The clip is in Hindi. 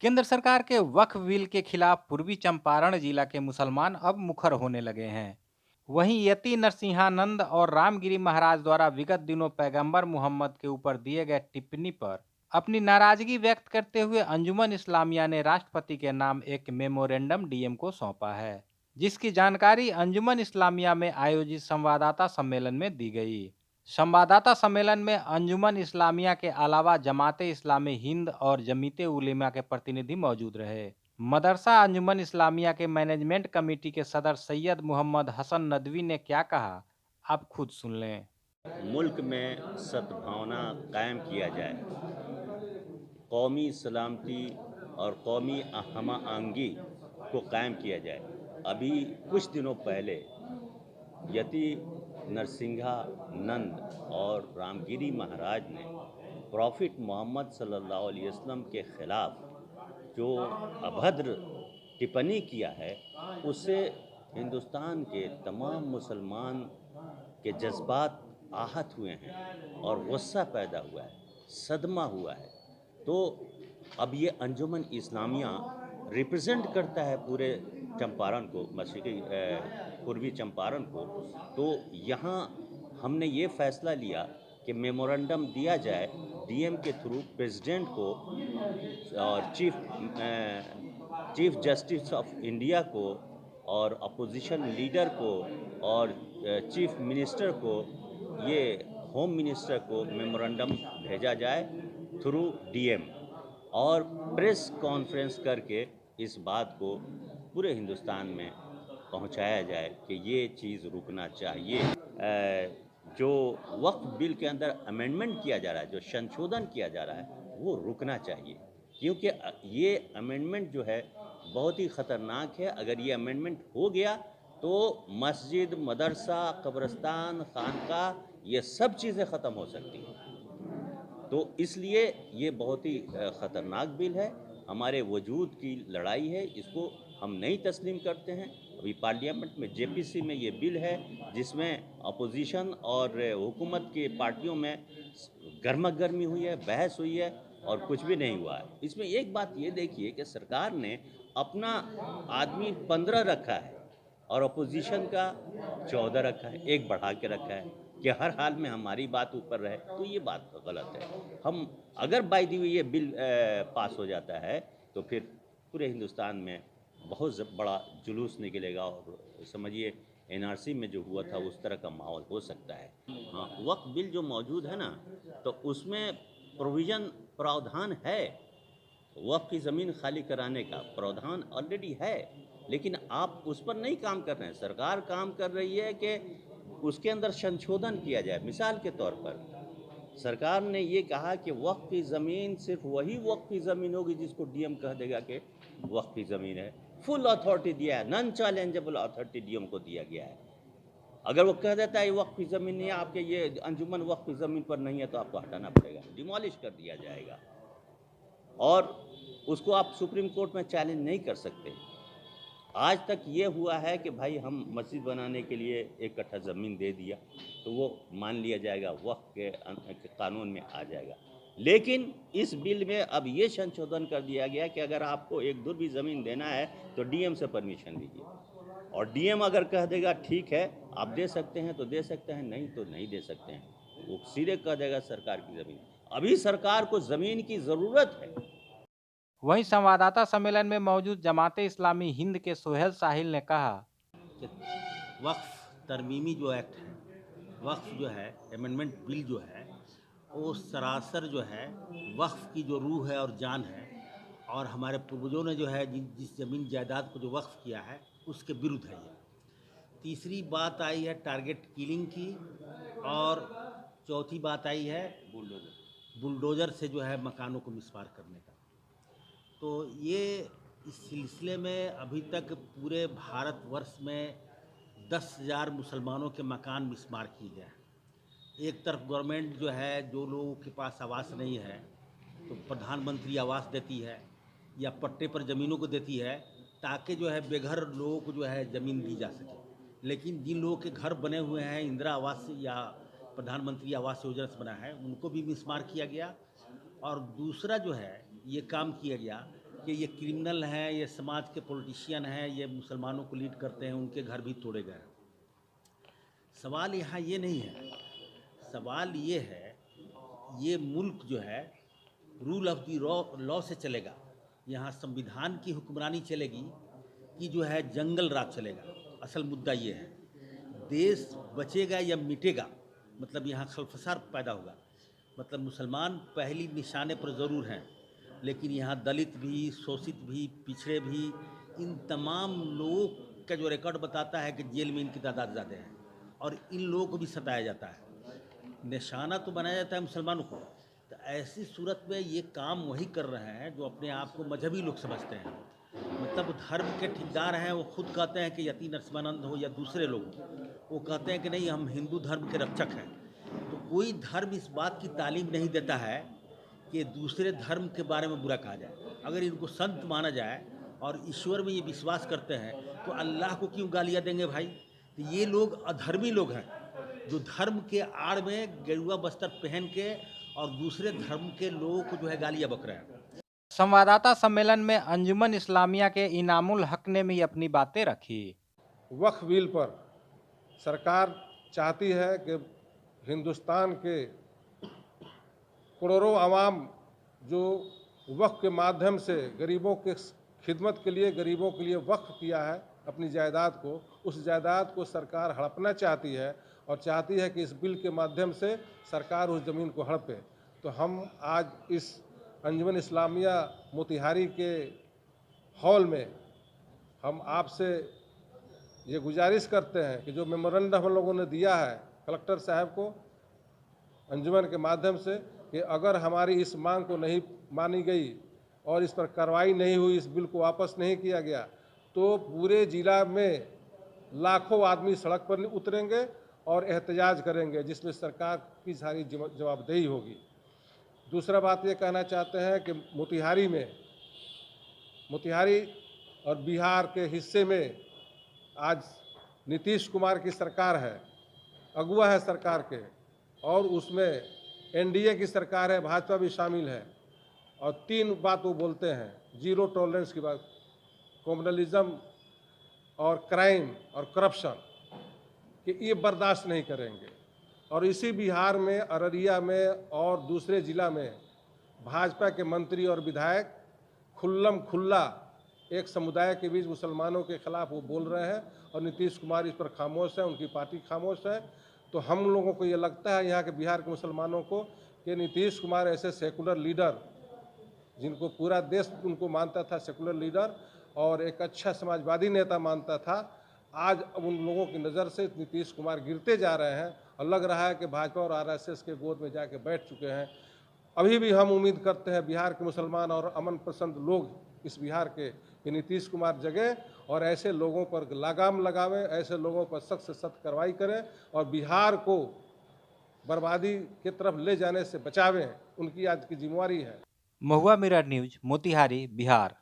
केंद्र सरकार के वक्फ बिल के खिलाफ पूर्वी चंपारण जिला के मुसलमान अब मुखर होने लगे हैं। वहीं यति नरसिंहानंद और रामगिरी महाराज द्वारा विगत दिनों पैगंबर मोहम्मद के ऊपर दिए गए टिप्पणी पर अपनी नाराजगी व्यक्त करते हुए अंजुमन इस्लामिया ने राष्ट्रपति के नाम एक मेमोरेंडम डीएम को सौंपा है, जिसकी जानकारी अंजुमन इस्लामिया में आयोजित संवाददाता सम्मेलन में दी गई। संवाददाता सम्मेलन में अंजुमन इस्लामिया के अलावा जमाते इस्लामी हिंद और जमीते उलेमा के प्रतिनिधि मौजूद रहे। मदरसा अंजुमन इस्लामिया के मैनेजमेंट कमेटी के सदर सैयद मोहम्मद हसन नदवी ने क्या कहा, आप खुद सुन लें। मुल्क में सद्भावना कायम किया जाए, कौमी सलामती और कौमी हम आहंगी को कायम किया जाए। अभी कुछ दिनों पहले यति नरसिंहानंद और रामगिरी महाराज ने प्रॉफिट मोहम्मद सल्लल्लाहु अलैहि वसल्लम के ख़िलाफ़ जो अभद्र टिप्पणी किया है, उससे हिंदुस्तान के तमाम मुसलमान के जज्बात आहत हुए हैं और गुस्सा पैदा हुआ है, सदमा हुआ है। तो अब ये अंजुमन इस्लामिया रिप्रेजेंट करता है पूरे चंपारण को, मशरक़ी पूर्वी चंपारण को। तो यहाँ हमने ये फ़ैसला लिया कि मेमोरेंडम दिया जाए डीएम के थ्रू प्रेसिडेंट को और चीफ जस्टिस ऑफ इंडिया को और अपोजिशन लीडर को और चीफ मिनिस्टर को, ये होम मिनिस्टर को मेमोरेंडम भेजा जाए थ्रू डीएम, और प्रेस कॉन्फ्रेंस करके इस बात को पूरे हिंदुस्तान में पहुंचाया जाए कि ये चीज़ रुकना चाहिए। जो वक्फ बिल के अंदर अमेंडमेंट किया जा रहा है, जो संशोधन किया जा रहा है, वो रुकना चाहिए, क्योंकि ये अमेंडमेंट जो है बहुत ही ख़तरनाक है। अगर ये अमेंडमेंट हो गया तो मस्जिद, मदरसा, कब्रिस्तान, खानका, ये सब चीज़ें ख़त्म हो सकती हैं। तो इसलिए ये बहुत ही ख़तरनाक बिल है, हमारे वजूद की लड़ाई है, इसको हम नहीं तस्लीम करते हैं। अभी पार्लियामेंट में जेपीसी में ये बिल है जिसमें अपोजिशन और हुकूमत के पार्टियों में गर्मा गर्मी हुई है, बहस हुई है और कुछ भी नहीं हुआ है। इसमें एक बात ये देखिए कि सरकार ने अपना आदमी 15 रखा है और अपोजिशन का 14 रखा है, एक बढ़ा के रखा है कि हर हाल में हमारी बात ऊपर रहे। तो ये बात गलत है। हम अगर बाय दी हुई ये बिल पास हो जाता है तो फिर पूरे हिंदुस्तान में बहुत बड़ा जुलूस निकलेगा और समझिए एनआरसी में जो हुआ था उस तरह का माहौल हो सकता है। हाँ, वक्फ बिल जो मौजूद है ना, तो उसमें प्रोविज़न प्रावधान है, वक्फ की ज़मीन खाली कराने का प्रावधान ऑलरेडी है, लेकिन आप उस पर नहीं काम कर रहे हैं। सरकार काम कर रही है कि उसके अंदर संशोधन किया जाए। मिसाल के तौर पर सरकार ने ये कहा कि वक्फ की ज़मीन सिर्फ वही वक्फ की ज़मीन होगी जिसको डीएम कह देगा कि वक्फ की ज़मीन है। फुल अथॉरिटी दिया है, नॉन चैलेंजेबल अथॉरिटी डीएम को दिया गया है। अगर वो कह देता है ये वक्फ की ज़मीन नहीं है, आपके ये अंजुमन वक्फ की ज़मीन पर नहीं है, तो आपको हटाना पड़ेगा, डिमोलिश कर दिया जाएगा और उसको आप सुप्रीम कोर्ट में चैलेंज नहीं कर सकते। आज तक ये हुआ है कि भाई हम मस्जिद बनाने के लिए एक कट्ठा ज़मीन दे दिया तो वो मान लिया जाएगा, वक्फ के कानून में आ जाएगा। लेकिन इस बिल में अब ये संशोधन कर दिया गया कि अगर आपको एक दूर भी ज़मीन देना है तो डीएम से परमिशन लीजिए, और डीएम अगर कह देगा ठीक है आप दे सकते हैं तो दे सकते हैं, नहीं तो नहीं दे सकते हैं, वो सीधे कह देगा सरकार की ज़मीन। अभी सरकार को ज़मीन की ज़रूरत है। वहीं संवाददाता सम्मेलन में मौजूद जमाते इस्लामी हिंद के सोहेल साहिल ने कहा कि वक्फ तरमीमी जो एक्ट है, वक्फ जो है अमेंडमेंट बिल जो है, वो सरासर जो है वक्फ की जो रूह है और जान है, और हमारे पूर्वजों ने जो है जिस ज़मीन जायदाद को जो वक्फ किया है उसके विरुद्ध है ये। तीसरी बात आई है टारगेट किलिंग की, और चौथी बात आई है बुलडोज़र से जो है मकानों को मिसमार करने का। तो ये इस सिलसिले में अभी तक पूरे भारतवर्ष में 10,000 मुसलमानों के मकान मिसमार किए गए हैं। एक तरफ गवर्नमेंट जो है, जो लोगों के पास आवास नहीं है तो प्रधानमंत्री आवास देती है या पट्टे पर ज़मीनों को देती है ताकि जो है बेघर लोगों को जो है ज़मीन दी जा सके। लेकिन जिन लोगों के घर बने हुए हैं इंदिरा आवास या प्रधानमंत्री आवास योजना से बना है, उनको भी मिसमार किया गया। और दूसरा जो है ये काम किया गया कि ये क्रिमिनल हैं, ये समाज के पॉलिटिशियन हैं, ये मुसलमानों को लीड करते हैं, उनके घर भी तोड़े गए। सवाल यहाँ ये नहीं है, सवाल ये है, ये मुल्क जो है रूल ऑफ द लॉ से चलेगा, यहाँ संविधान की हुक्मरानी चलेगी कि जो है जंगल राज चलेगा। असल मुद्दा ये है, देश बचेगा या मिटेगा, मतलब यहाँ खलफसार पैदा होगा। मतलब मुसलमान पहली निशाने पर ज़रूर हैं, लेकिन यहाँ दलित भी, शोषित भी, पिछड़े भी, इन तमाम लोगों का जो रिकॉर्ड बताता है कि जेल में इनकी तादाद ज़्यादा है और इन लोगों को भी सताया जाता है, निशाना तो बनाया जाता है मुसलमानों को। तो ऐसी सूरत में ये काम वही कर रहे हैं जो अपने आप को मजहबी लोग समझते हैं, मतलब धर्म के ठेकेदार हैं। वो खुद कहते हैं कि यति नरसिम्हानंद हो या दूसरे लोग, वो कहते हैं कि नहीं, हम हिंदू धर्म के रक्षक हैं। तो कोई धर्म इस बात की तालीम नहीं देता है कि दूसरे धर्म के बारे में बुरा कहा जाए। अगर इनको संत माना जाए और ईश्वर में ये विश्वास करते हैं तो अल्लाह को क्यों गालियाँ देंगे भाई? तो ये लोग अधर्मी लोग हैं जो धर्म के आड़ में गेरुआ बस्तर पहन के और दूसरे धर्म के लोगों को जो है गालियाँ बक रहे हैं। संवाददाता सम्मेलन में अंजुमन इस्लामिया के इनामुल हक ने भी अपनी बातें रखी। वक्फ बिल पर सरकार चाहती है कि हिंदुस्तान के करोड़ों आवाम जो वक्फ के माध्यम से गरीबों के खिदमत के लिए, गरीबों के लिए वक्फ किया है अपनी जायदाद को, उस जायदाद को सरकार हड़पना चाहती है और चाहती है कि इस बिल के माध्यम से सरकार उस ज़मीन को हड़पे। तो हम आज इस अंजुमन इस्लामिया मोतिहारी के हॉल में हम आपसे ये गुजारिश करते हैं कि जो मेमोरेंडम हम लोगों ने दिया है कलेक्टर साहब को अंजुमन के माध्यम से, कि अगर हमारी इस मांग को नहीं मानी गई और इस पर कार्रवाई नहीं हुई, इस बिल को वापस नहीं किया गया, तो पूरे ज़िला में लाखों आदमी सड़क पर उतरेंगे और एहतजाज करेंगे, जिसमें सरकार की सारी जवाबदेही होगी। दूसरा बात ये कहना चाहते हैं कि मोतिहारी और बिहार के हिस्से में आज नीतीश कुमार की सरकार है, अगुआ है सरकार के, और उसमें एनडीए की सरकार है, भाजपा भी शामिल है। और तीन बात वो बोलते हैं, जीरो टॉलरेंस की बात, कम्युनलिज्म और क्राइम और करप्शन, कि ये बर्दाश्त नहीं करेंगे। और इसी बिहार में, अररिया में और दूसरे ज़िला में भाजपा के मंत्री और विधायक खुल्लम खुल्ला एक समुदाय के बीच मुसलमानों के खिलाफ वो बोल रहे हैं और नीतीश कुमार इस पर खामोश है, उनकी पार्टी खामोश है। तो हम लोगों को ये लगता है, यहाँ के बिहार के मुसलमानों को, कि नीतीश कुमार ऐसे सेकुलर लीडर, जिनको पूरा देश उनको मानता था सेकुलर लीडर और एक अच्छा समाजवादी नेता मानता था, आज अब उन लोगों की नज़र से नीतीश कुमार गिरते जा रहे हैं और लग रहा है कि भाजपा और आरएसएस के गोद में जाके बैठ चुके हैं। अभी भी हम उम्मीद करते हैं बिहार के मुसलमान और अमन पसंद लोग इस बिहार के, कि नीतीश कुमार जगह और ऐसे लोगों पर लगाम लगावें, ऐसे लोगों पर सख्त से सख्त कार्रवाई करें और बिहार को बर्बादी की तरफ ले जाने से बचावें। उनकी आज की जिम्मेवारी है। महुआ मिरर न्यूज, मोतिहारी, बिहार।